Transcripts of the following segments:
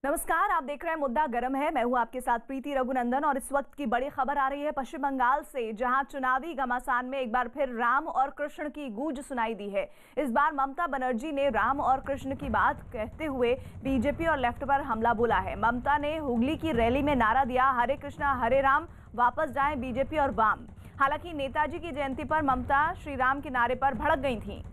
नमस्कार, आप देख रहे हैं मुद्दा गर्म है। मैं हूं आपके साथ प्रीति रघुनंदन और इस वक्त की बड़ी खबर आ रही है पश्चिम बंगाल से, जहां चुनावी घमासान में एक बार फिर राम और कृष्ण की गूंज सुनाई दी है। इस बार ममता बनर्जी ने राम और कृष्ण की बात कहते हुए बीजेपी और लेफ्ट पर हमला बोला है। ममता ने हुगली की रैली में नारा दिया, हरे कृष्णा हरे राम, वापस जाएं बीजेपी और वाम। हालांकि नेताजी की जयंती पर ममता श्री राम के नारे पर भड़क गई थी।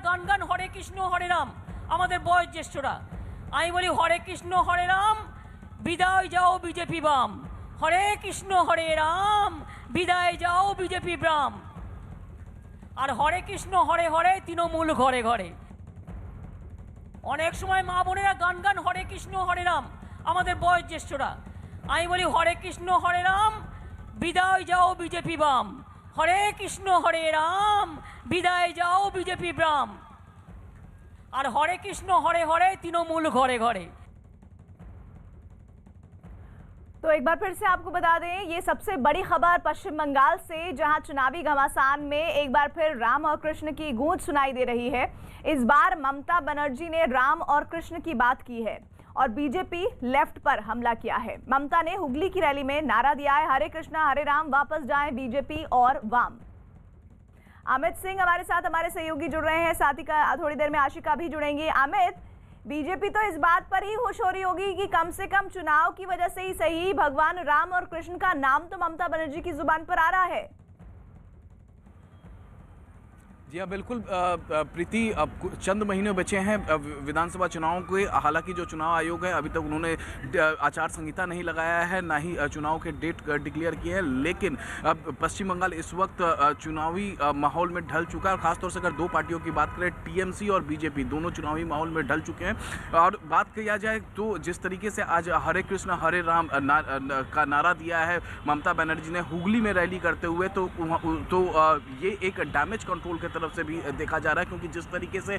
গান গান হরে কৃষ্ণ হরে রাম, আমাদের বয়োজ্যেষ্ঠরা আমি বলি হরে কৃষ্ণ হরে রাম, বিদায় যাও বিজেপি বাম। হরে কৃষ্ণ হরে রাম, বিদায় যাও বিজেপি বাম। আর হরে কৃষ্ণ হরে হরে তৃণমূল ঘরে ঘরে। অনেক সময় মা বোনেরা গান গান হরে কৃষ্ণ হরে রাম, আমাদের বয়োজ্যেষ্ঠরা আমি বলি হরে কৃষ্ণ হরে রাম, বিদায় যাও বিজেপি বাম। হরে কৃষ্ণ হরে রাম, বিদায় যাও বিজেপি বাম। আর হরে কৃষ্ণ হরে হরে তৃণমূল ঘরে ঘরে। तो एक बार फिर से आपको बता दें, ये सबसे बड़ी खबर पश्चिम बंगाल से, जहां चुनावी घमासान में एक बार फिर राम और कृष्ण की गूंज सुनाई दे रही है। इस बार ममता बनर्जी ने राम और कृष्ण की बात की है और बीजेपी लेफ्ट पर हमला किया है। ममता ने हुगली की रैली में नारा दिया है, हरे कृष्णा हरे राम, वापस जाएं बीजेपी और वाम। अमित सिंह हमारे साथ, हमारे सहयोगी जुड़ रहे हैं, साथ ही थोड़ी देर में आशिका भी जुड़ेंगी। अमित, बीजेपी तो इस बात पर ही खुश हो रही होगी कि कम से कम चुनाव की वजह से ही सही, भगवान राम और कृष्ण का नाम तो ममता बनर्जी की जुबान पर आ रहा है। जी हाँ, बिल्कुल प्रीति, अब चंद महीने बचे हैं विधानसभा चुनाव के। हालांकि जो चुनाव आयोग है अभी तक उन्होंने आचार संहिता नहीं लगाया है, ना ही चुनाव के डेट डिक्लेयर किए हैं, लेकिन अब पश्चिम बंगाल इस वक्त चुनावी माहौल में ढल चुका है। खासतौर से अगर दो पार्टियों की बात करें, टीएमसी और बीजेपी, दोनों चुनावी माहौल में ढल चुके हैं। और बात किया जाए तो जिस तरीके से आज हरे कृष्ण हरे राम का नारा दिया है ममता बनर्जी ने हुगली में रैली करते हुए, तो ये एक डैमेज कंट्रोल के तरफ से भी देखा जा रहा है, क्योंकि जिस तरीके से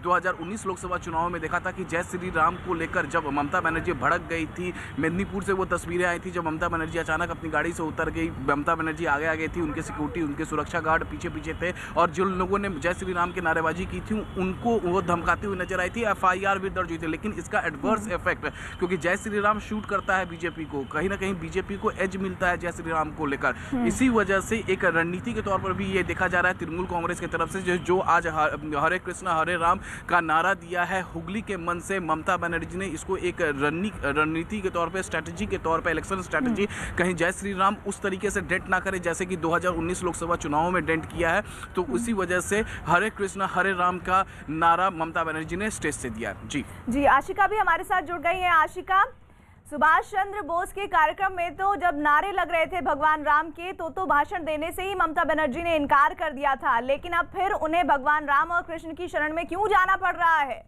2019 लोकसभा चुनाव में देखा था कि जय श्री राम को लेकर जब ममता बनर्जी भड़क गई थी, मेदिनीपुर से वो तस्वीरें आई थी जब ममता बनर्जी अचानक अपनी गाड़ी से उतर गई। ममता बनर्जी आगे आगे थी, उनके सिक्योरिटी, उनके सुरक्षा गार्ड पीछे पीछे थे, और जिन लोगों ने जय श्री राम की नारेबाजी की थी उनको वो धमकाती हुई नजर आई थी। FIR भी दर्ज हुई थी, लेकिन इसका एडवर्स इफेक्ट, क्योंकि जय श्री राम शूट करता है बीजेपी को, कहीं ना कहीं बीजेपी को एज मिलता है जय श्री राम को लेकर। इसी वजह से एक रणनीति के तौर पर भी ये देखा जा रहा है तृणमूल कांग्रेस की तरफ से, जो आज हरे कृष्णा हरे राम का नारा दिया है हुगली के मन से, ममता बनर्जी ने इसको एक रणनीति के तौर पे, स्ट्रैटेजी के तौर पे, इलेक्शन स्ट्रैटेजी, कहीं जय श्री राम उस तरीके से डेंट ना करे जैसे कि 2019 लोकसभा चुनाव में डेंट किया है। तो उसी वजह से हरे कृष्णा हरे राम का नारा ममता बनर्जी ने स्टेज से दिया। जी, आशिका भी हमारे साथ जुड़ गई है। आशिका, सुभाष चंद्र बोस के कार्यक्रम में तो जब नारे लग रहे थे भगवान राम के, तो भाषण देने से ही ममता बनर्जी ने इनकार कर दिया था, लेकिन अब फिर उन्हें भगवान राम और कृष्ण की शरण में क्यों जाना पड़ रहा है?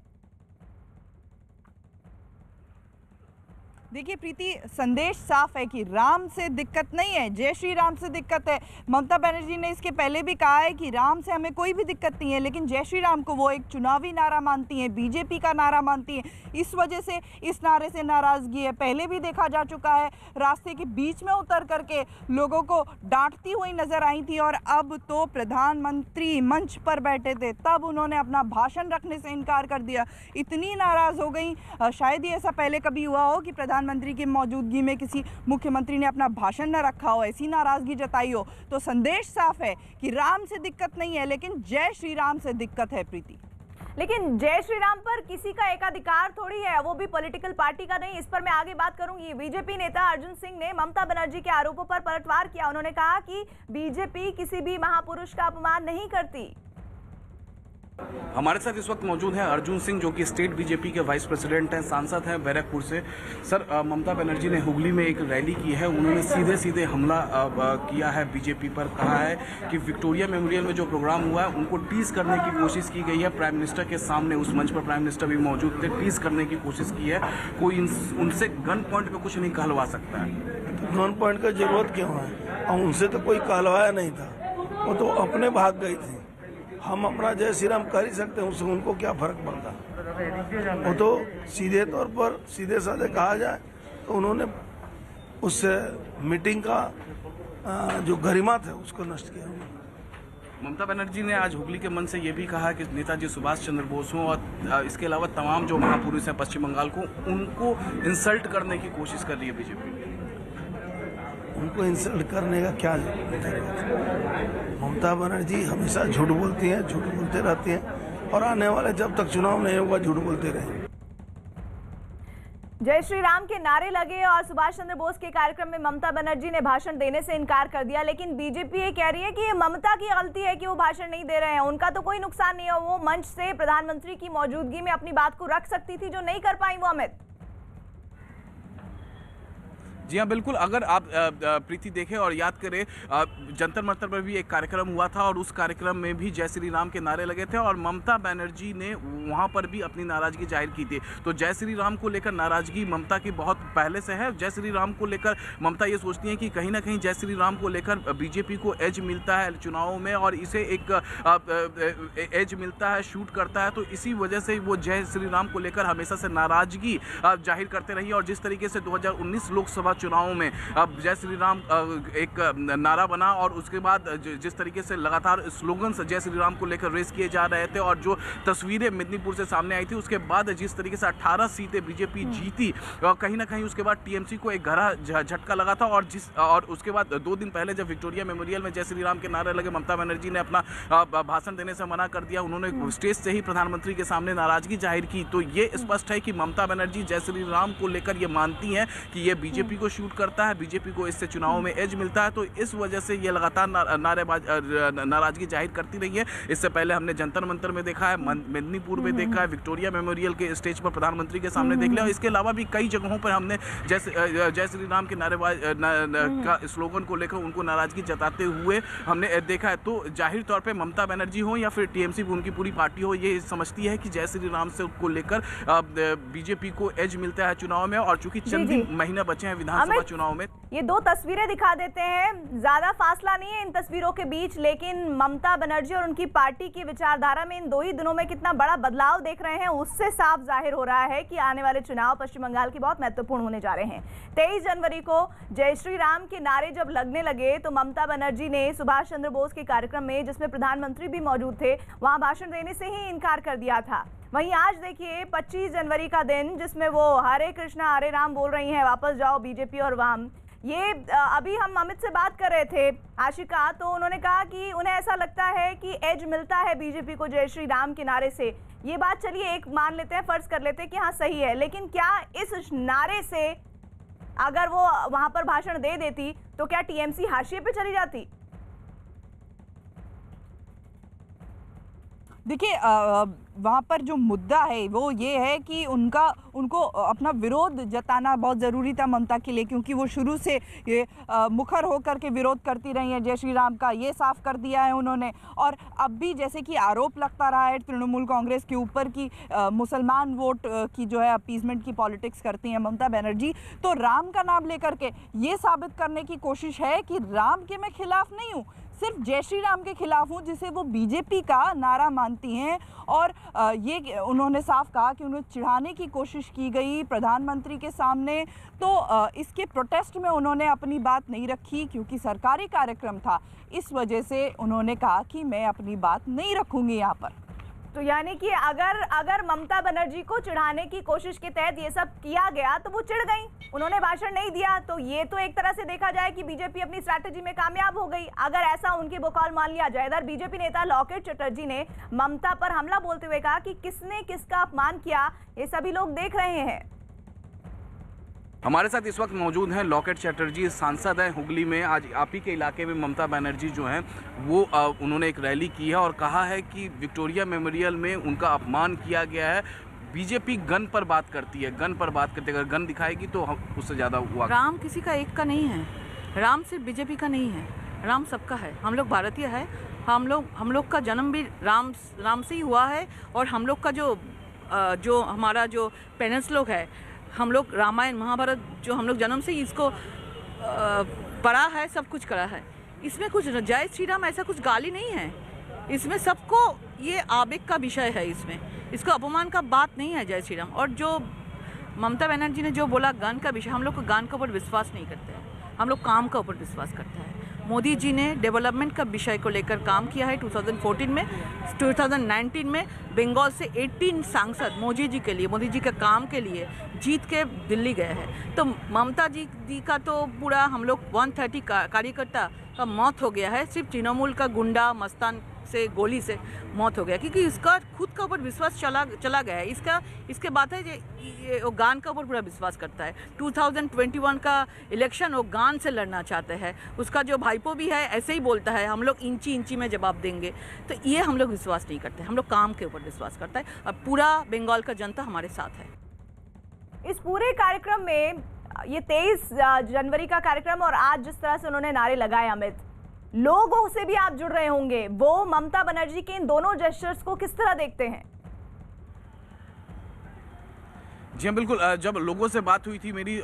देखिए प्रीति, संदेश साफ है कि राम से दिक्कत नहीं है, जय श्री राम से दिक्कत है। ममता बनर्जी ने इसके पहले भी कहा है कि राम से हमें कोई भी दिक्कत नहीं है, लेकिन जय श्री राम को वो एक चुनावी नारा मानती हैं, बीजेपी का नारा मानती हैं, इस वजह से इस नारे से नाराज़गी है। पहले भी देखा जा चुका है, रास्ते के बीच में उतर करके लोगों को डांटती हुई नजर आई थी, और अब तो प्रधानमंत्री मंच पर बैठे थे तब उन्होंने अपना भाषण रखने से इनकार कर दिया। इतनी नाराज़ हो गई, शायद ही ऐसा पहले कभी हुआ हो कि प्रधानमंत्री की मौजूदगी में किसी मुख्यमंत्री ने अपना भाषण न रखा हो, ऐसी नाराजगी जताई हो। तो संदेश साफ है कि राम से दिक्कत नहीं है, लेकिन जय श्री राम से दिक्कत है प्रीति। लेकिन जय श्री राम पर किसी का एकाधिकार थोड़ी है, वो भी पॉलिटिकल पार्टी का नहीं। इस पर मैं आगे बात करूंगी। बीजेपी नेता अर्जुन सिंह ने ममता बनर्जी के आरोपों पर पलटवार किया। उन्होंने कहा कि बीजेपी किसी भी महापुरुष का अपमान नहीं करती। हमारे साथ इस वक्त मौजूद हैं अर्जुन सिंह, जो कि स्टेट बीजेपी के वाइस प्रेसिडेंट हैं, सांसद हैं बैरकपुर से। सर, ममता बनर्जी ने हुगली में एक रैली की है, उन्होंने सीधे सीधे हमला किया है बीजेपी पर। कहा है कि विक्टोरिया मेमोरियल में जो प्रोग्राम हुआ है उनको टीज करने की कोशिश की गई है प्राइम मिनिस्टर के सामने। उस मंच पर प्राइम मिनिस्टर भी मौजूद थे, टीज करने की कोशिश की है। कोई उनसे गन पॉइंट पे कुछ नहीं कहलवा सकता है। गन पॉइंट का जरूरत क्यों है? और उनसे तो कोई कहलवाया नहीं था, वो तो अपने भाग गई थी। हम अपना जय श्री राम कर ही सकते हैं, उससे उनको क्या फर्क पड़ता। वो तो सीधे तौर पर सीधे साधे कहा जाए तो उन्होंने उससे मीटिंग का जो गरिमा था उसको नष्ट किया। ममता बनर्जी ने आज हुगली के मंच से ये भी कहा कि नेताजी सुभाष चंद्र बोस हों और इसके अलावा तमाम जो महापुरुष हैं पश्चिम बंगाल को, उनको इंसल्ट करने की कोशिश कर रही है बीजेपी। उनको इंसल्ट करने का क्या जरूरत है? ममता बनर्जी हमेशा झूठ बोलती हैं, झूठ बोलते रहती हैं और आने वाले जब तक चुनाव नहीं होगा झूठ बोलते रहेंगे। जय श्री राम के नारे लगे और सुभाष चंद्र बोस के कार्यक्रम में ममता बनर्जी ने भाषण देने से इनकार कर दिया, लेकिन बीजेपी ये कह रही है कि ये ममता की गलती है कि वो भाषण नहीं दे रहे हैं। उनका तो कोई नुकसान नहीं है, वो मंच से प्रधानमंत्री की मौजूदगी में अपनी बात को रख सकती थी, जो नहीं कर पाई वो अमित। जी हाँ, बिल्कुल। अगर आप प्रीति देखें और याद करें, जंतर मंतर पर भी एक कार्यक्रम हुआ था और उस कार्यक्रम में भी जय श्री राम के नारे लगे थे और ममता बनर्जी ने वहाँ पर भी अपनी नाराजगी जाहिर की थी। तो जय श्री राम को लेकर नाराजगी ममता की बहुत पहले से है। जय श्री राम को लेकर ममता ये सोचती है कि कहीं ना कहीं जय श्री राम को लेकर बीजेपी को एज मिलता है चुनावों में और इसे एक एज मिलता है, शूट करता है। तो इसी वजह से वो जय श्री राम को लेकर हमेशा से नाराजगी जाहिर करते रही और जिस तरीके से 2019 लोकसभा चुनावों में अब जय श्री राम एक नारा बना और उसके बाद जिस तरीके से लगातार स्लोगन्स जय श्री राम को लेकर रेस किए जा रहे थे और जो तस्वीरें मिदनीपुर से सामने आई थी, उसके बाद जिस तरीके से 18 सीटें बीजेपी जीती, कहीं ना कहीं उसके बाद टीएमसी को एक गहरा झटका लगा था और उसके बाद 2 दिन पहले जब विक्टोरिया मेमोरियल में जय श्री राम के नारे लगे, ममता बनर्जी ने अपना भाषण देने से मना कर दिया। उन्होंने स्टेज से ही प्रधानमंत्री के सामने नाराजगी जाहिर की। तो ये स्पष्ट है कि ममता बनर्जी जय श्री राम को लेकर ये मानती हैं कि ये बीजेपी को शूट करता है, बीजेपी को इससे चुनावों में एज मिलता है। तो इस वजह से ये लगातार नाराजगी जाहिर करती रही है। इससे पहले हमने जंतर मंतर में देखा है, मेदिनीपुर में देखा है, विक्टोरिया मेमोरियल के स्टेज पर प्रधानमंत्री के सामने देख लिया और इसके अलावा भी कई जगहों पर हमने जय श्री राम के का स्लोगन को लेकर उनको नाराजगी जताते हुए हमने देखा है। तो जाहिर तौर पर ममता बनर्जी हो या फिर टीएमसी उनकी पूरी पार्टी हो, ये समझती है कि जय श्री राम से को लेकर बीजेपी को एज मिलता है चुनाव में। और चूंकि चंद ही महीना बचे हैं विधानसभा चुनाव में, ये 2 तस्वीरें दिखा देते हैं, ज्यादा फासला नहीं है इन तस्वीरों के बीच, लेकिन ममता बनर्जी और उनकी पार्टी की विचारधारा में इन 2 ही दिनों में कितना बड़ा बदलाव देख रहे हैं, उससे साफ जाहिर हो रहा है कि आने वाले चुनाव पश्चिम बंगाल के बहुत महत्वपूर्ण होने जा रहे हैं। 23 जनवरी को जय श्री राम के नारे जब लगने लगे तो ममता बनर्जी ने सुभाष चंद्र बोस के कार्यक्रम में, जिसमें प्रधानमंत्री भी मौजूद थे, वहां भाषण देने से ही इनकार कर दिया था। वहीं आज देखिए 25 जनवरी का दिन, जिसमें वो हरे कृष्णा हरे राम बोल रही हैं, वापस जाओ बीजेपी और वाम। ये अभी हम अमित से बात कर रहे थे आशिका, तो उन्होंने कहा कि उन्हें ऐसा लगता है कि एज मिलता है बीजेपी को जय श्री राम के नारे से। ये बात चलिए एक मान लेते हैं, फर्ज कर लेते हैं कि हाँ सही है, लेकिन क्या इस नारे से अगर वो वहां पर भाषण दे देती तो क्या टीएमसी हाशिए पे चली जाती? देखिए वहाँ पर जो मुद्दा है वो ये है कि उनको अपना विरोध जताना बहुत ज़रूरी था ममता के लिए, क्योंकि वो शुरू से ये मुखर होकर के विरोध करती रही हैं जय श्री राम का, ये साफ कर दिया है उन्होंने। और अब भी जैसे कि आरोप लगता रहा है तृणमूल कांग्रेस के ऊपर कि मुसलमान वोट की जो है अपीजमेंट की पॉलिटिक्स करती हैं ममता बनर्जी, तो राम का नाम लेकर के ये साबित करने की कोशिश है कि राम के मैं खिलाफ नहीं हूँ, सिर्फ जय श्री राम के खिलाफ हूँ, जिसे वो बीजेपी का नारा मानती हैं। और ये उन्होंने साफ कहा कि उन्हें चिढ़ाने की कोशिश की गई प्रधानमंत्री के सामने, तो इसके प्रोटेस्ट में उन्होंने अपनी बात नहीं रखी क्योंकि सरकारी कार्यक्रम था। इस वजह से उन्होंने कहा कि मैं अपनी बात नहीं रखूंगी यहाँ पर। तो यानी कि अगर ममता बनर्जी को चिढ़ाने की कोशिश के तहत ये सब किया गया तो वो चिढ़ गई, उन्होंने भाषण नहीं दिया, तो ये तो एक तरह से देखा जाए कि बीजेपी अपनी स्ट्रैटेजी में कामयाब हो गई। अगर ऐसा उनकी बकौल मान लिया जाए, इधर बीजेपी नेता लॉकेट चटर्जी ने ममता पर हमला बोलते हुए कहा कि किसने किसका अपमान किया ये सभी लोग देख रहे हैं। हमारे साथ इस वक्त मौजूद हैं लॉकेट चटर्जी, सांसद हैं हुगली में। आज आप ही के इलाके में ममता बनर्जी जो हैं वो उन्होंने एक रैली की है और कहा है कि विक्टोरिया मेमोरियल में उनका अपमान किया गया है। बीजेपी गन पर बात करती है, गन पर बात करते, अगर गन दिखाएगी तो उससे ज़्यादा हुआ। राम किसी का एक का नहीं है, राम सिर्फ बीजेपी का नहीं है, राम सबका है। हम लोग भारतीय है, हम लोग का जन्म भी राम से ही हुआ है। और हम लोग का जो हमारा जो पेरेंट्स लोग है, हम लोग रामायण महाभारत जो हम लोग जन्म से ही इसको पढ़ा है, सब कुछ करा है। इसमें कुछ जय श्री राम ऐसा कुछ गाली नहीं है, इसमें सबको ये आवेग का विषय है, इसको अपमान का बात नहीं है जय श्री राम। और जो ममता बनर्जी ने जो बोला गन का विषय, हम लोग को गन के ऊपर विश्वास नहीं करते हैं, हम लोग काम के ऊपर विश्वास करते हैं। मोदी जी ने डेवलपमेंट का विषय को लेकर काम किया है 2014 में। 2019 में बंगाल से 18 सांसद मोदी जी के काम के लिए जीत के दिल्ली गए हैं। तो ममता जी का तो पूरा हम लोग 130 कार्यकर्ता का मौत हो गया है, सिर्फ तृणमूल का गुंडा मस्तान से गोली से मौत हो गया, क्योंकि इसका खुद का ऊपर विश्वास चला गया है। इसके बाद है ये वो गान का ऊपर पूरा विश्वास करता है। 2021 का इलेक्शन वो गान से लड़ना चाहते हैं। उसका जो भाईपो भी है ऐसे ही बोलता है, हम लोग इंची में जवाब देंगे। तो ये हम लोग विश्वास नहीं करते, हम लोग काम के ऊपर विश्वास करता है और पूरा बंगाल का जनता हमारे साथ है। इस पूरे कार्यक्रम में ये 23 जनवरी का कार्यक्रम और आज जिस तरह से उन्होंने नारे लगाए अमित, लोगों से भी आप जुड़ रहे होंगे, वो ममता बनर्जी के इन दोनों जेस्चर्स को किस तरह देखते हैं? जी हाँ, बिल्कुल। जब लोगों से बात हुई थी मेरी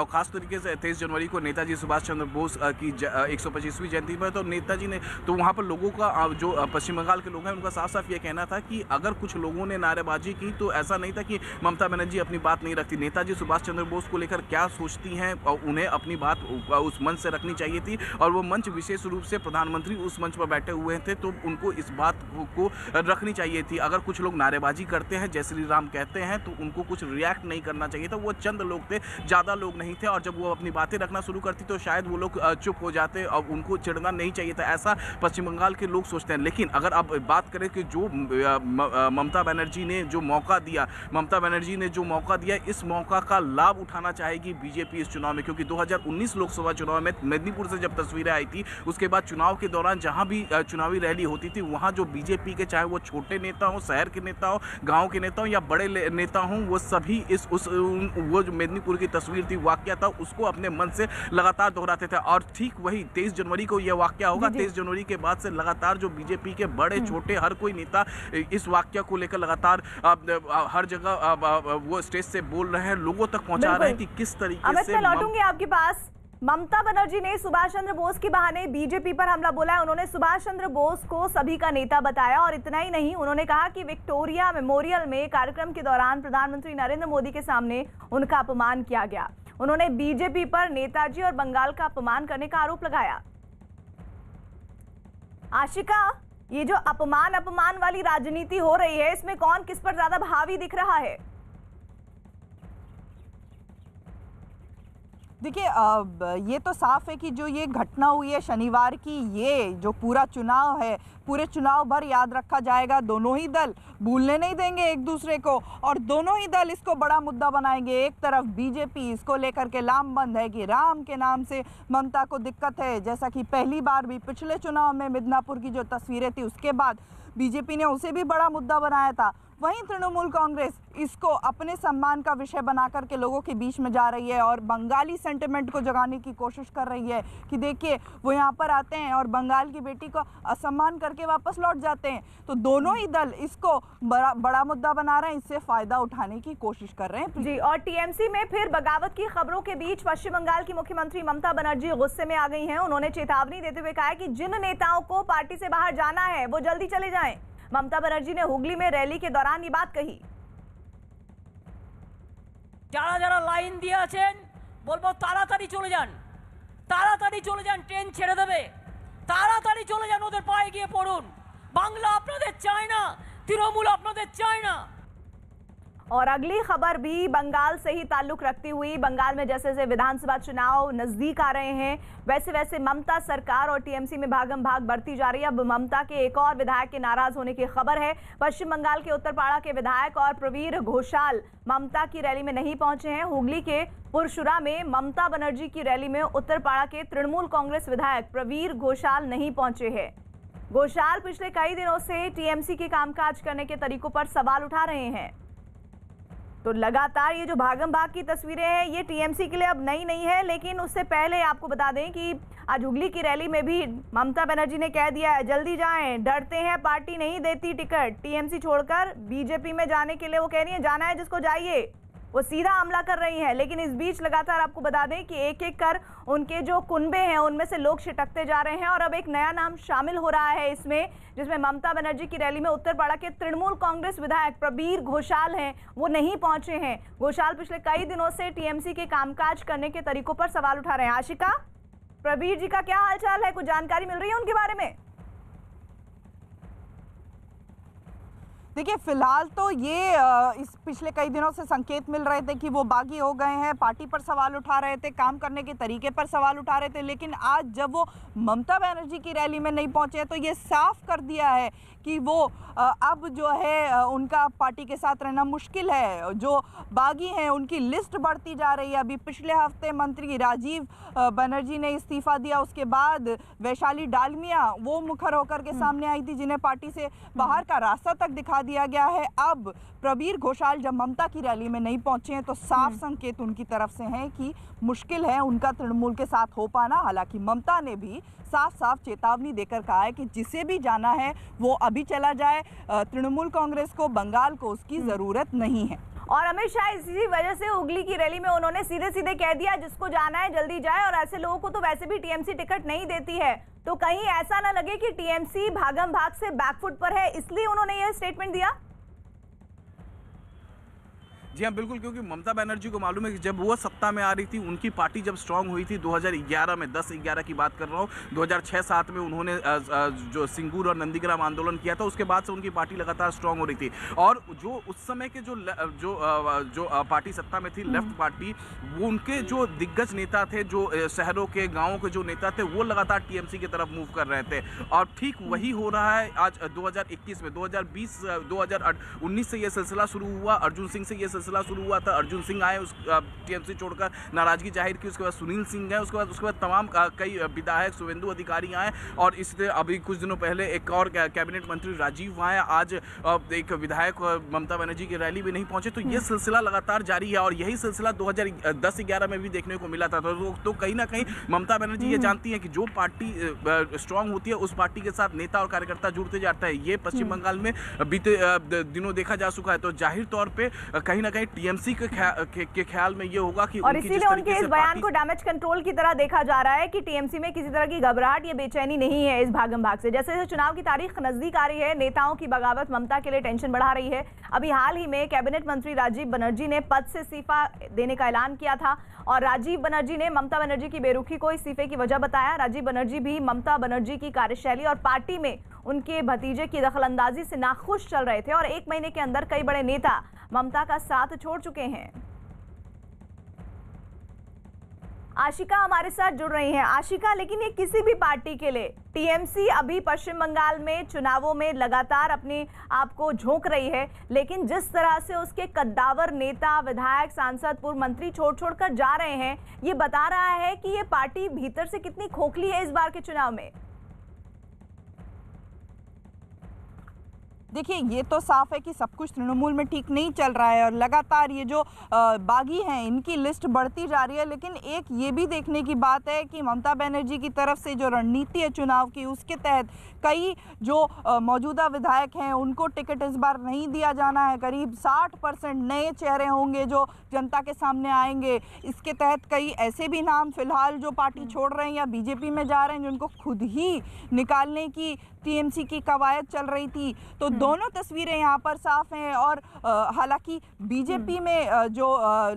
खास तरीके से 23 जनवरी को नेताजी सुभाष चंद्र बोस की 125वीं जयंती पर, तो नेताजी ने तो वहाँ पर लोगों का जो पश्चिम बंगाल के लोग हैं उनका साफ साफ ये कहना था कि अगर कुछ लोगों ने नारेबाजी की तो ऐसा नहीं था कि ममता बनर्जी अपनी बात नहीं रखती। नेताजी सुभाष चंद्र बोस को लेकर क्या सोचती हैं और उन्हें अपनी बात उस मंच से रखनी चाहिए थी, और वो मंच विशेष रूप से प्रधानमंत्री उस मंच पर बैठे हुए थे तो उनको इस बात को रखनी चाहिए थी। अगर कुछ लोग नारेबाजी करते हैं, जय श्री राम कहते हैं, तो उनको कुछ रिएक्ट नहीं करना चाहिए था। वो चंद लोग थे, ज़्यादा लोग नहीं थे, और जब वो अपनी बातें रखना शुरू करती तो शायद वो लोग चुप हो जाते और उनको चिढ़ना नहीं चाहिए था, ऐसा पश्चिम बंगाल के लोग सोचते हैं। लेकिन अगर आप बात करें कि जो ममता बनर्जी ने जो मौका दिया, इस मौका का लाभ उठाना चाहेगी बीजेपी इस चुनाव में, क्योंकि 2019 लोकसभा चुनाव में मेदिनीपुर से जब तस्वीरें आई थी, उसके बाद चुनाव के दौरान जहां भी चुनावी रैली होती थी वहां जो बीजेपी के, चाहे वो छोटे नेता हो, शहर के नेता हो, गाँव के नेता हो या बड़े नेता हों, वो सभी वो जो मेदिनीपुर की तस्वीर थी, वाकया था, उसको अपने मन से लगातार दोहराते थे। और ठीक वही 23 जनवरी को यह वाकया होगा। 23 जनवरी के बाद से लगातार जो बीजेपी के बड़े छोटे हर कोई नेता इस वाकया को लेकर लगातार हर जगह वो स्टेज से बोल रहे हैं, लोगों तक पहुंचा रहे हैं कि किस तरीके से। मैं लौटूंगी आपके पास। ममता बनर्जी ने सुभाष चंद्र बोस के बहाने बीजेपी पर हमला बोला है। उन्होंने सुभाष चंद्र बोस को सभी का नेता बताया, और इतना ही नहीं, उन्होंने कहा कि विक्टोरिया मेमोरियल में कार्यक्रम के दौरान प्रधानमंत्री नरेंद्र मोदी के सामने उनका अपमान किया गया। उन्होंने बीजेपी पर नेताजी और बंगाल का अपमान करने का आरोप लगाया। आशिका, ये जो अपमान वाली राजनीति हो रही है, इसमें कौन किस पर ज्यादा भावी दिख रहा है? देखिए, ये तो साफ है कि जो ये घटना हुई है शनिवार की, ये जो पूरा चुनाव है, पूरे चुनाव भर याद रखा जाएगा। दोनों ही दल भूलने नहीं देंगे एक दूसरे को, और दोनों ही दल इसको बड़ा मुद्दा बनाएंगे। एक तरफ बीजेपी इसको लेकर के लामबंद है कि राम के नाम से ममता को दिक्कत है, जैसा कि पहली बार भी पिछले चुनाव में मिदनापुर की जो तस्वीरें थी उसके बाद बीजेपी ने उसे भी बड़ा मुद्दा बनाया था। वहीं तृणमूल कांग्रेस इसको अपने सम्मान का विषय बना करके लोगों के बीच में जा रही है और बंगाली सेंटिमेंट को जगाने की कोशिश कर रही है कि देखिए वो यहाँ पर आते हैं और बंगाल की बेटी को असम्मान करके वापस लौट जाते हैं। तो दोनों ही दल इसको बड़ा मुद्दा बना रहे हैं, इससे फायदा उठाने की कोशिश कर रहे हैं जी। और टीएमसी में फिर बगावत की खबरों के बीच पश्चिम बंगाल की मुख्यमंत्री ममता बनर्जी गुस्से में आ गई हैं। उन्होंने चेतावनी देते हुए कहा है कि जिन नेताओं को पार्टी से बाहर जाना है वो जल्दी चले जाएं। ममता बनर्जी ने हुगली में रैली के दौरान ये बात कही। যারা যারা লাইন দিয়ে আছেন বলবো তাড়াতাড়ি চলে যান, ট্রেন ছেড়ে দেবে, তাড়াতাড়ি চলে যান, ওদের পায়ে গিয়ে পড়ুন। বাংলা আপনাদের চায় না, তৃণমূল আপনাদের চায় না। और अगली खबर भी बंगाल से ही ताल्लुक रखती हुई, बंगाल में जैसे जैसे विधानसभा चुनाव नजदीक आ रहे हैं वैसे वैसे ममता सरकार और टीएमसी में भागम भाग बढ़ती जा रही है। अब ममता के एक और विधायक के नाराज होने की खबर है। पश्चिम बंगाल के उत्तरपाड़ा के विधायक और प्रवीर घोषाल ममता की रैली में नहीं पहुंचे हैं। हुगली के पुरशुरा में ममता बनर्जी की रैली में उत्तरपाड़ा के तृणमूल कांग्रेस विधायक प्रवीर घोषाल नहीं पहुंचे हैं। घोषाल पिछले कई दिनों से टीएमसी के कामकाज करने के तरीकों पर सवाल उठा रहे हैं। तो लगातार ये जो भागम भाग की तस्वीरें हैं ये टीएमसी के लिए अब नई नहीं है, लेकिन उससे पहले आपको बता दें कि आज हुगली की रैली में भी ममता बनर्जी ने कह दिया है जल्दी जाएं, डरते हैं पार्टी नहीं देती टिकट। टीएमसी छोड़कर बीजेपी में जाने के लिए वो कह रही है जाना है जिसको जाइए, वो सीधा हमला कर रही हैं। लेकिन इस बीच लगातार आपको बता दें कि एक एक कर उनके जो कुनबे हैं उनमें से लोग छिटकते जा रहे हैं और अब एक नया नाम शामिल हो रहा है इसमें, जिसमें ममता बनर्जी की रैली में उत्तरपाड़ा के तृणमूल कांग्रेस विधायक प्रवीर घोषाल हैं, वो नहीं पहुंचे हैं। घोषाल पिछले कई दिनों से टीएमसी के कामकाज करने के तरीकों पर सवाल उठा रहे हैं। आशिका, प्रवीर जी का क्या हालचाल है, कुछ जानकारी मिल रही है उनके बारे में? देखिए, फिलहाल तो ये इस पिछले कई दिनों से संकेत मिल रहे थे कि वो बागी हो गए हैं, पार्टी पर सवाल उठा रहे थे, काम करने के तरीके पर सवाल उठा रहे थे, लेकिन आज जब वो ममता बनर्जी की रैली में नहीं पहुंचे तो ये साफ कर दिया है कि वो अब जो है उनका पार्टी के साथ रहना मुश्किल है। जो बागी हैं उनकी लिस्ट बढ़ती जा रही है। अभी पिछले हफ्ते मंत्री राजीव बनर्जी ने इस्तीफा दिया, उसके बाद वैशाली डालमिया वो मुखर होकर के सामने आई थी, जिन्हें पार्टी से बाहर का रास्ता तक दिखा दिया गया है। अब प्रवीर घोषाल जब ममता की रैली में नहीं पहुंचे हैं तो साफ संकेत उनकी तरफ से हैं कि मुश्किल है उनका तृणमूल के साथ हो पाना। हालांकि ममता ने भी साफ साफ चेतावनी देकर कहा है कि जिसे भी जाना है वो अभी चला जाए, तृणमूल कांग्रेस को, बंगाल को उसकी जरूरत नहीं है। और अमित शाह इसी वजह से हुगली की रैली में उन्होंने सीधे सीधे कह दिया जिसको जाना है जल्दी जाए, और ऐसे लोगों को तो वैसे भी टीएमसी टिकट नहीं देती है। तो कहीं ऐसा ना लगे कि टीएमसी भागम भाग से बैकफुट पर है, इसलिए उन्होंने यह स्टेटमेंट दिया। जी हाँ, बिल्कुल, क्योंकि ममता बनर्जी को मालूम है कि जब वो सत्ता में आ रही थी, उनकी पार्टी जब स्ट्रांग हुई थी 2011 में, 10-11 की बात कर रहा हूँ, 2006-7 में उन्होंने जो सिंगूर और नंदीग्राम आंदोलन किया था, उसके बाद से उनकी पार्टी लगातार स्ट्रांग हो रही थी। और जो उस समय के जो पार्टी सत्ता में थी, लेफ्ट पार्टी, वो उनके जो दिग्गज नेता थे, जो शहरों के, गाँवों के जो नेता थे, वो लगातार टीएमसी की तरफ मूव कर रहे थे। और ठीक वही हो रहा है आज 2021 में। 2019 से ये सिलसिला शुरू हुआ, अर्जुन सिंह से ये सिलसिला शुरू हुआ था। अर्जुन सिंह आए, उस टीएमसी छोड़कर नाराजगी जाहिर की, उसके बाद सुनील सिंह गए, उसके बाद तमाम कई विधायक, शुभेंदु अधिकारी आए, और इससे अभी कुछ दिनों पहले एक और कैबिनेट मंत्री राजीव आए। आज एक विधायक ममता बनर्जी की रैली में नहीं पहुंचे। तो ये सिलसिला लगातार जारी है, और यही सिलसिला 2010-11 में भी देखने को मिला था। तो कहीं ना कहीं ममता बनर्जी ये जानती है कि जो पार्टी स्ट्रांग होती है, उस पार्टी के साथ नेता और कार्यकर्ता जुड़ते जाता है। ये पश्चिम बंगाल में बीते दिनों देखा जा चुका है। तो जाहिर तौर पर कहीं ना कहीं टीएमसी के ख्याल में ये होगा कि और इसीलिए उनके इस बयान को डैमेज कंट्रोल की तरह देखा जा रहा है कि टीएमसी में किसी तरह की घबराहट या बेचैनी नहीं है इस भागम भाग से। जैसे जैसे चुनाव की तारीख नजदीक आ रही है, नेताओं की बगावत ममता के लिए टेंशन बढ़ा रही है। अभी हाल ही में कैबिनेट मंत्री राजीव बनर्जी ने पद से इस्तीफा देने का ऐलान किया था, और राजीव बनर्जी ने ममता बनर्जी की बेरुखी को इस्तीफे की वजह बताया। राजीव बनर्जी भी ममता बनर्जी की कार्यशैली और पार्टी में उनके भतीजे की दखलंदाजी से नाखुश चल रहे थे, और 1 महीने के अंदर कई बड़े नेता ममता का साथ छोड़ चुके हैं। आशिका हमारे साथ जुड़ रही हैं। आशिका, लेकिन ये किसी भी पार्टी के लिए, टीएमसी अभी पश्चिम बंगाल में चुनावों में लगातार अपने आप को झोंक रही है, लेकिन जिस तरह से उसके कद्दावर नेता, विधायक, सांसद, पूर्व मंत्री छोड़ जा रहे हैं, ये बता रहा है कि ये पार्टी भीतर से कितनी खोखली है इस बार के चुनाव में। देखिए, ये तो साफ है कि सब कुछ तृणमूल में ठीक नहीं चल रहा है, और लगातार ये जो बागी हैं इनकी लिस्ट बढ़ती जा रही है। लेकिन एक ये भी देखने की बात है कि ममता बनर्जी की तरफ से जो रणनीति है चुनाव की, उसके तहत कई जो मौजूदा विधायक हैं उनको टिकट इस बार नहीं दिया जाना है। करीब 60% नए चेहरे होंगे जो जनता के सामने आएंगे। इसके तहत कई ऐसे भी नाम फिलहाल जो पार्टी छोड़ रहे हैं या बीजेपी में जा रहे हैं, जिनको खुद ही निकालने की टीएमसी की कवायद चल रही थी। तो दोनों तस्वीरें यहाँ पर साफ हैं। और हालांकि बीजेपी में जो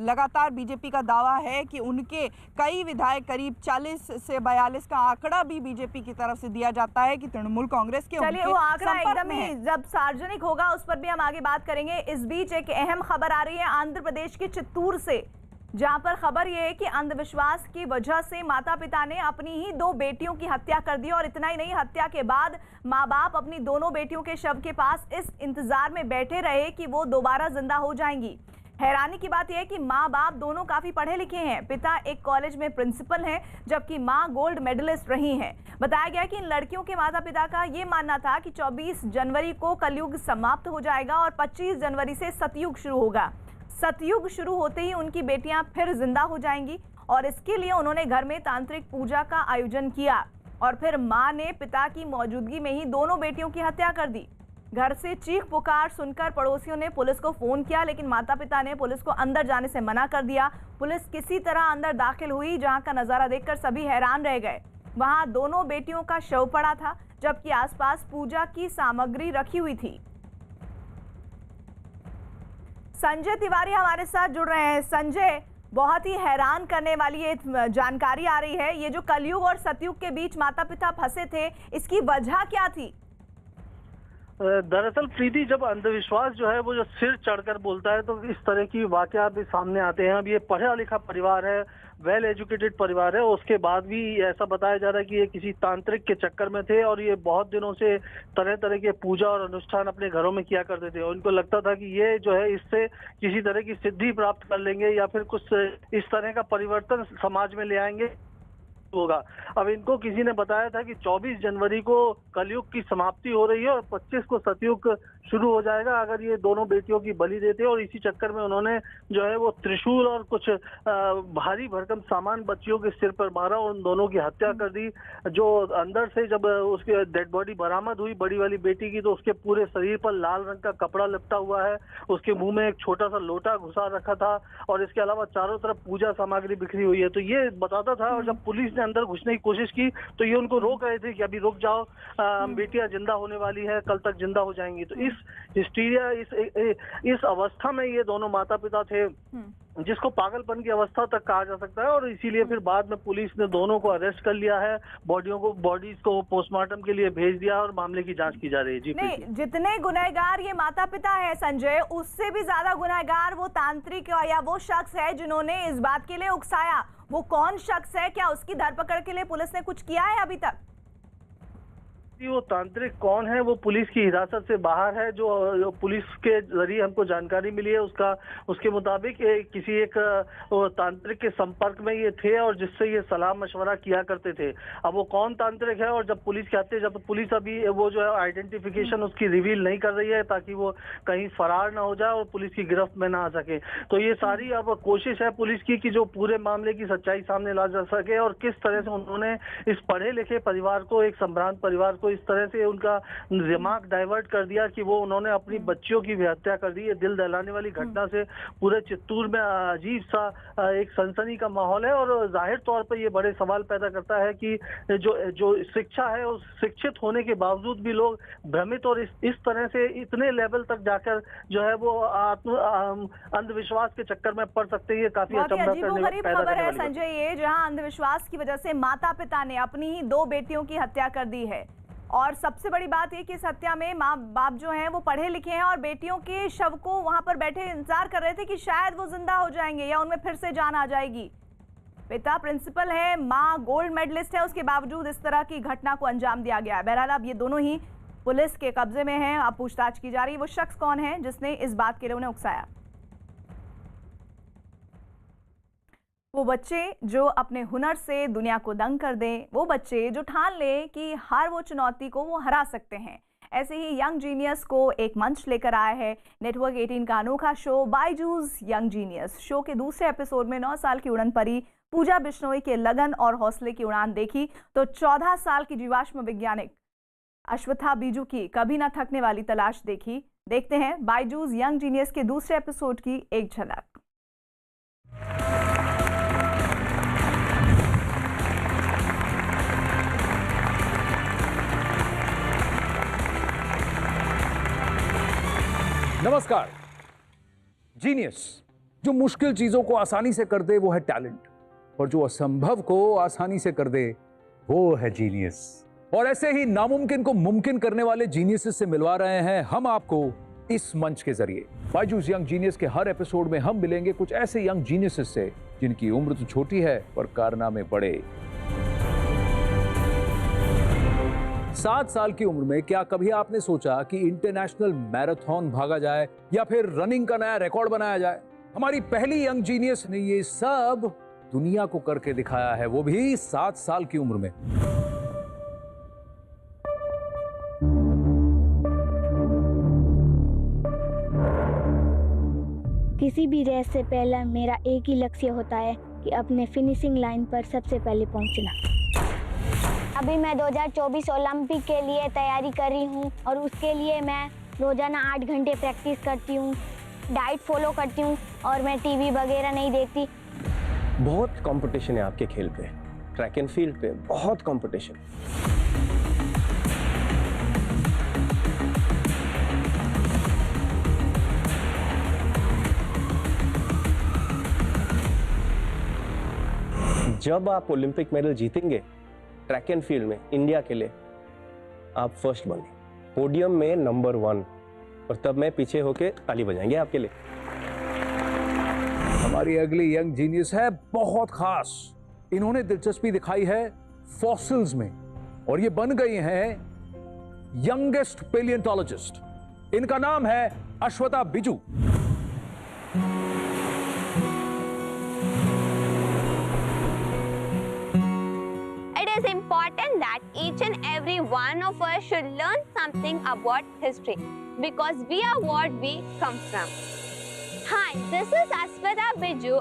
लगातार बीजेपी का दावा है कि उनके कई विधायक, करीब 40 से 42 का आंकड़ा भी बीजेपी की तरफ से दिया जाता है कि तृणमूल कांग्रेस के, चलिए वो आंकड़ा एकदम ही जब सार्वजनिक होगा उस पर भी हम आगे बात करेंगे। इस बीच एक अहम खबर आ रही है आंध्र प्रदेश के चित्तूर से, जहां पर खबर यह है कि अंधविश्वास की वजह से माता पिता ने अपनी ही 2 बेटियों की हत्या कर दी। और इतना ही नहीं, हत्या के बाद माँ बाप अपनी दोनों बेटियों के शव के पास इस इंतजार में बैठे रहे कि वो दोबारा जिंदा हो जाएंगी। हैरानी की बात यह है कि माँ बाप दोनों काफी पढ़े लिखे हैं। पिता एक कॉलेज में प्रिंसिपल हैं, जबकि माँ गोल्ड मेडलिस्ट रही हैं। बताया गया कि इन लड़कियों के माता पिता का ये मानना था कि 24 जनवरी को कलयुग समाप्त हो जाएगा और 25 जनवरी से सतयुग शुरू होगा। सतयुग शुरू होते ही उनकी बेटियां फिर जिंदा हो जाएंगी, और इसके लिए उन्होंने घर में तांत्रिक पूजा का आयोजन किया, और फिर मां ने पिता की मौजूदगी में ही दोनों बेटियों की हत्या कर दी। घर से चीख पुकार सुनकर पड़ोसियों ने पुलिस को फोन किया, लेकिन माता पिता ने पुलिस को अंदर जाने से मना कर दिया। पुलिस किसी तरह अंदर दाखिल हुई, जहां का नजारा देखकर सभी हैरान रह गए। वहां दोनों बेटियों का शव पड़ा था, जबकि आसपास पूजा की सामग्री रखी हुई थी। संजय तिवारी हमारे साथ जुड़ रहे हैं। संजय, बहुत ही हैरान करने वाली ये जानकारी आ रही है। ये जो कलयुग और सतयुग के बीच माता पिता फंसे थे, इसकी वजह क्या थी? दरअसल प्रीति, जब अंधविश्वास जो है वो जो सिर चढ़कर बोलता है तो इस तरह की वाकयात भी सामने आते हैं। अब ये पढ़ा लिखा परिवार है, वेल एजुकेटेड परिवार है, उसके बाद भी ऐसा बताया जा रहा है कि ये किसी तांत्रिक के चक्कर में थे और ये बहुत दिनों से तरह तरह के पूजा और अनुष्ठान अपने घरों में किया करते थे और उनको लगता था कि ये जो है इससे किसी तरह की सिद्धि प्राप्त कर लेंगे या फिर कुछ इस तरह का परिवर्तन समाज में ले आएंगे होगा। अब इनको किसी ने बताया था कि 24 जनवरी को कलयुग की समाप्ति हो रही है और 25 को सतयुग शुरू हो जाएगा अगर ये दोनों बेटियों की बलि देते, और इसी चक्कर में उन्होंने जो है वो त्रिशूल और कुछ भारी भरकम सामान बच्चियों के सिर पर मारा और उन दोनों की हत्या कर दी। जो अंदर से जब उसकी डेड बॉडी बरामद हुई बड़ी वाली बेटी की, तो उसके पूरे शरीर पर लाल रंग का कपड़ा लिपटा हुआ है, उसके मुंह में एक छोटा सा लोटा घुसा रखा था और इसके अलावा चारों तरफ पूजा सामग्री बिखरी हुई है। तो ये बताता था और जब पुलिस ने अंदर घुसने की कोशिश की तो ये उनको रोक रहे थे कि अभी रुक जाओ, बेटियां जिंदा होने वाली है, कल तक जिंदा हो जाएंगी। तो इस हिस्टीरिया, इस अवस्था में ये दोनों माता पिता थे जिसको पागलपन की अवस्था तक कहा जा सकता है, और इसीलिए फिर बाद में पुलिस ने दोनों को अरेस्ट कर लिया है, बॉडीज को पोस्टमार्टम के लिए भेज दिया और मामले की जांच की जा रही है। जी नहीं, जितने गुनहगार ये माता पिता है संजय, उससे भी ज्यादा गुनहगार वो तांत्रिक या वो शख्स है जिन्होंने इस बात के लिए उकसाया। वो कौन शख्स है? क्या उसकी धरपकड़ के लिए पुलिस ने कुछ किया है अभी तक? वो तांत्रिक कौन है वो पुलिस की हिरासत से बाहर है। जो पुलिस के जरिए हमको जानकारी मिली है उसके मुताबिक किसी एक तांत्रिक के संपर्क में ये थे और जिससे ये सलाह मशवरा किया करते थे। अब वो कौन तांत्रिक है और जब पुलिस कहते हैं, जब पुलिस अभी वो जो है आइडेंटिफिकेशन उसकी रिवील नहीं कर रही है ताकि वो कहीं फरार ना हो जाए और पुलिस की गिरफ्त में ना आ सके। तो ये सारी अब कोशिश है पुलिस की कि जो पूरे मामले की सच्चाई सामने ला जा सके और किस तरह से उन्होंने इस पढ़े लिखे परिवार को, एक संभ्रांत परिवार को इस तरह से उनका दिमाग डाइवर्ट कर दिया कि वो उन्होंने अपनी बच्चियों की भी हत्या कर दी। ये दिल दहलाने वाली घटना से पूरे चित्तूर में अजीब सा एक सनसनी का माहौल है और जाहिर तौर पर ये बड़े सवाल पैदा करता है कि जो शिक्षा है, उस शिक्षित होने के बावजूद भी लोग भ्रमित और इस तरह से इतने लेवल तक जाकर जो है वो अंधविश्वास के चक्कर में पड़ सकते हैं। ये काफी अजीबोगरीब खबर है संजय, ये जहां अंधविश्वास की वजह से माता पिता ने अपनी ही 2 बेटियों की हत्या कर दी है। और सबसे बड़ी बात ये कि इस हत्या में माँ बाप जो हैं वो पढ़े लिखे हैं और बेटियों के शव को वहां पर बैठे इंतजार कर रहे थे कि शायद वो जिंदा हो जाएंगे या उनमें फिर से जान आ जाएगी। पिता प्रिंसिपल है, माँ गोल्ड मेडलिस्ट है, उसके बावजूद इस तरह की घटना को अंजाम दिया गया है। बहरहाल अब ये दोनों ही पुलिस के कब्जे में हैं, अब पूछताछ की जा रही है वो शख्स कौन है जिसने इस बात के लिए उन्हें उकसाया। वो बच्चे जो अपने हुनर से दुनिया को दंग कर दें, वो बच्चे जो ठान ले कि हर वो चुनौती को वो हरा सकते हैं। ऐसे ही यंग जीनियस को एक मंच लेकर आया है नेटवर्क 18 का अनोखा show Byju's young genius. Show के दूसरे एपिसोड में 9 साल की उड़न परी पूजा बिश्नोई के लगन और हौसले की उड़ान देखी तो 14 साल की जीवाश्म वैज्ञानिक अश्वत्था बीजू की कभी न थकने वाली तलाश देखी। देखते हैं बायजूस यंग जीनियस के दूसरे एपिसोड की एक झलक। नमस्कार। जीनियस जो मुश्किल चीजों को आसानी से कर दे वो है टैलेंट, और जो असंभव को आसानी से कर दे वो है जीनियस। और ऐसे ही नामुमकिन को मुमकिन करने वाले जीनियस से मिलवा रहे हैं हम आपको इस मंच के जरिए। बायजूस यंग जीनियस के हर एपिसोड में हम मिलेंगे कुछ ऐसे यंग जीनियस से जिनकी उम्र तो छोटी है पर कारनामे बड़े। 7 साल की उम्र में क्या कभी आपने सोचा कि इंटरनेशनल मैराथन भागा जाए या फिर रनिंग का नया रिकॉर्ड बनाया जाए? हमारी पहली यंग जीनियस ने ये सब दुनिया को करके दिखाया है, वो भी 7 साल की उम्र में। किसी भी रेस से पहले मेरा एक ही लक्ष्य होता है कि अपने फिनिशिंग लाइन पर सबसे पहले पहुंचना। अभी मैं 2024 ओलंपिक के लिए तैयारी कर रही हूँ और उसके लिए मैं रोज़ाना 8 घंटे प्रैक्टिस करती हूँ, डाइट फॉलो करती हूँ और मैं टीवी वगैरह नहीं देखती। बहुत कंपटीशन है आपके खेल पे, ट्रैक एंड फील्ड पे बहुत कंपटीशन। जब आप ओलंपिक मेडल जीतेंगे ट्रैक एंड फील्ड में इंडिया के लिए, आप फर्स्ट बने, पोडियम में नंबर 1, और तब मैं पीछे होके ताली बजाएंगे आपके लिए। हमारी अगली यंग जीनियस है बहुत खास। इन्होंने दिलचस्पी दिखाई है फॉसिल्स में और ये बन गई हैं यंगेस्ट पेलियोंटोलॉजिस्ट। इनका नाम है Ashwatha Biju. It is important that each and every one of us should learn something about history because we are what we come from. Hi, this is Ashwata Biju.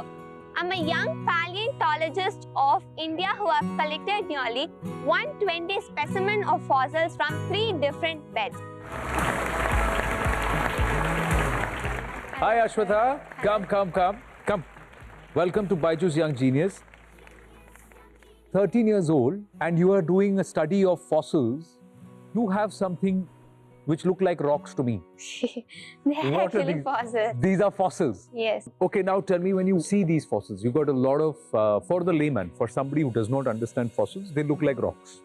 I'm a young paleontologist of India who have collected nearly 120 specimens of fossils from 3 different beds. Hi Ashwatha, come. Welcome to Byju's Young Genius. 13 years old and you are doing a study of fossils. You have something which look like rocks to me. They're What are actually these? fossils. These are fossils. Yes. Okay, now tell me, when you see these fossils, you got a lot of, for the layman, for somebody who does not understand fossils, they look like rocks.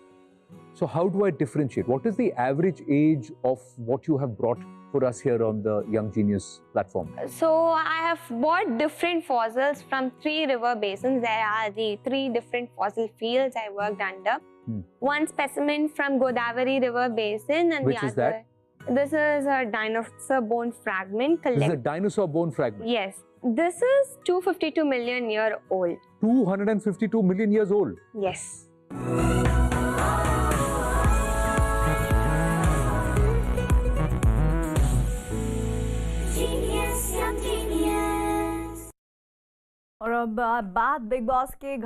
So how do I differentiate? What is the average age of what you have brought for us here on the Young Genius platform? So I have bought different fossils from 3 river basins. There are the 3 different fossil fields I worked under. One specimen from Godavari River Basin and Which the is other. that? This is a dinosaur bone fragment This is a collected. dinosaur bone fragment. Yes. This is 252 million year old. 252 million years old. Yes. और अब बात big boss के घर